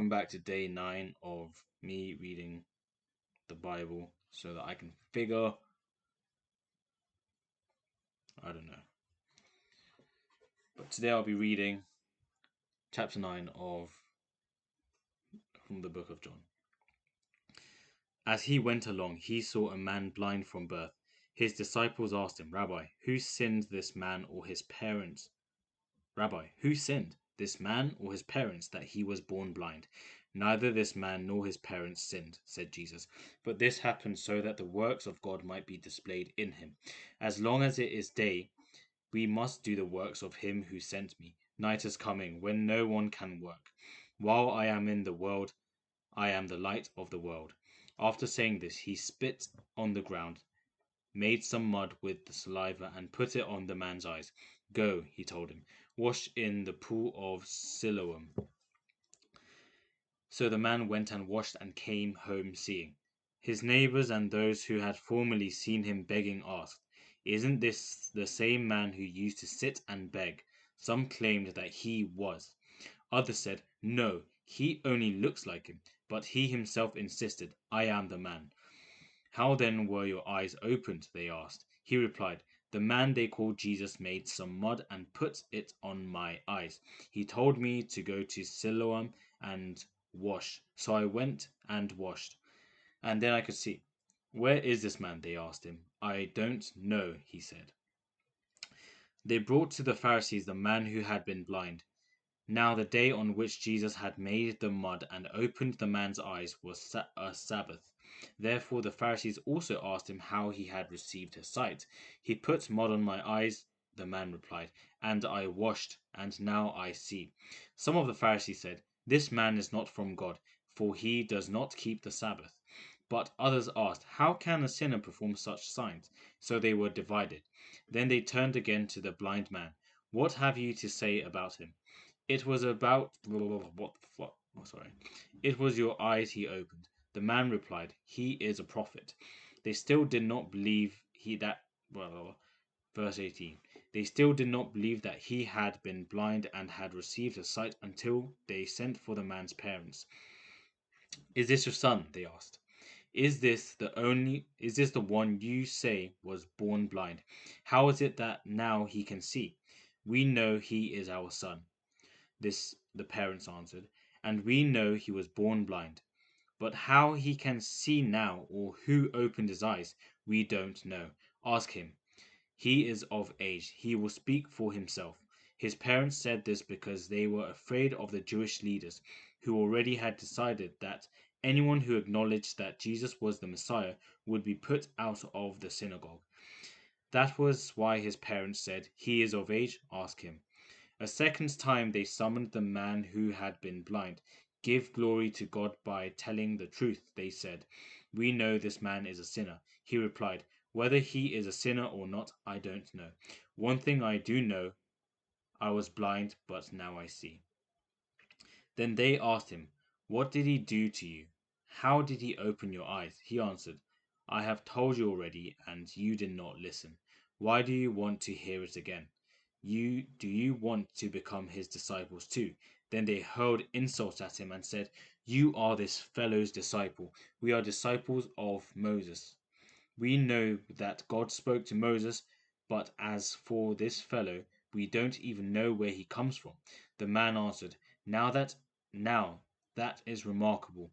Welcome back to day 9 of me reading the Bible so that I can figure. I don't know. But today I'll be reading chapter 9 from the book of John. As he went along, he saw a man blind from birth. His disciples asked him, Rabbi, who sinned, this man or his parents? Rabbi, who sinned, this man or his parents, that he was born blind? Neither this man nor his parents sinned, said Jesus, but this happened so that the works of God might be displayed in him. As long as it is day, we must do the works of him who sent me. Night is coming, when no one can work. While I am in the world, I am the light of the world. After saying this, he spit on the ground, made some mud with the saliva, and put it on the man's eyes. Go, he told him, wash in the pool of Siloam. So the man went and washed and came home seeing. His neighbors and those who had formerly seen him begging asked, Isn't this the same man who used to sit and beg? Some claimed that he was. Others said, No, he only looks like him. But he himself insisted, I am the man. How then were your eyes opened? They asked. He replied, The man they called Jesus made some mud and put it on my eyes. He told me to go to Siloam and wash. So I went and washed, and then I could see. Where is this man? They asked him. I don't know, he said. They brought to the Pharisees the man who had been blind. Now the day on which Jesus had made the mud and opened the man's eyes was a Sabbath. Therefore the Pharisees also asked him how he had received his sight. He put mud on my eyes, the man replied, and I washed, and now I see. Some of the Pharisees said, This man is not from God, for he does not keep the Sabbath. But others asked, How can a sinner perform such signs? So they were divided. Then they turned again to the blind man. What have you to say about him? It was about what the fuck? Oh, sorry. It was your eyes he opened. The man replied, He is a prophet. They still did not believe he that verse 18. They still did not believe that he had been blind and had received a sight until they sent for the man's parents. Is this your son? They asked. Is this the one you say was born blind? How is it that now he can see? We know he is our son. This the parents answered, and we know he was born blind. But how he can see now, or who opened his eyes, we don't know. Ask him. He is of age. He will speak for himself. His parents said this because they were afraid of the Jewish leaders, who already had decided that anyone who acknowledged that Jesus was the Messiah would be put out of the synagogue. That was why his parents said, He is of age, ask him. A second time they summoned the man who had been blind. Give glory to God by telling the truth, they said. We know this man is a sinner. He replied, Whether he is a sinner or not, I don't know. One thing I do know, I was blind, but now I see. Then they asked him, What did he do to you? How did he open your eyes? He answered, I have told you already, and you did not listen. Why do you want to hear it again? Do you want to become his disciples too? Then they hurled insults at him and said, You are this fellow's disciple. We are disciples of Moses. We know that God spoke to Moses, but as for this fellow, we don't even know where he comes from. The man answered, Now that is remarkable.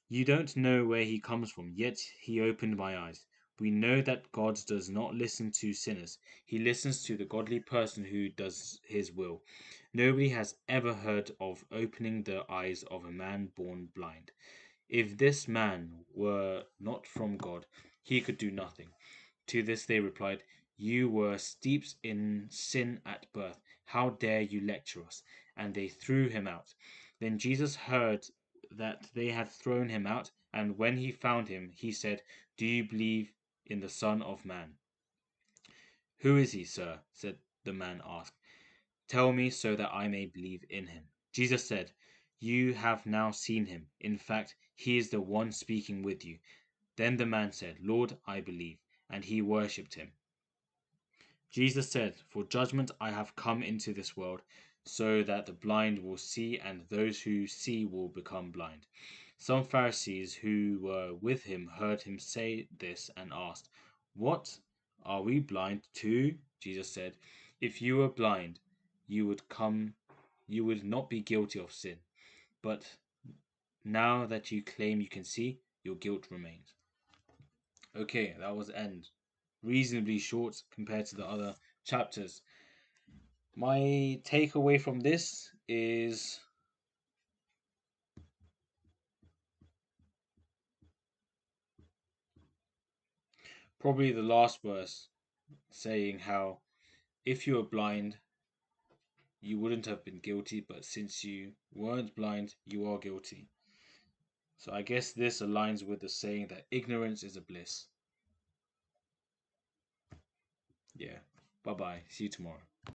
You don't know where he comes from, yet he opened my eyes. We know that God does not listen to sinners. He listens to the godly person who does his will. Nobody has ever heard of opening the eyes of a man born blind. If this man were not from God, he could do nothing. To this they replied, You were steeped in sin at birth. How dare you lecture us? And they threw him out. Then Jesus heard that they had thrown him out, and when he found him, he said, Do you believe in the Son of Man? Who is he, sir? Said the man asked. Tell me so that I may believe in him. Jesus said, You have now seen him. In fact, he is the one speaking with you. Then the man said, Lord, I believe. And he worshipped him. Jesus said, For judgment I have come into this world, so that the blind will see and those who see will become blind. Some Pharisees who were with him heard him say this and asked, "What? Are we blind too?" Jesus said, "If you were blind, you would not be guilty of sin. But now that you claim you can see, your guilt remains." Okay, that was the end. Reasonably short compared to the other chapters. My takeaway from this is probably the last verse saying how if you were blind, you wouldn't have been guilty, but since you weren't blind, you are guilty. So I guess this aligns with the saying that ignorance is a bliss. Yeah. Bye bye. See you tomorrow.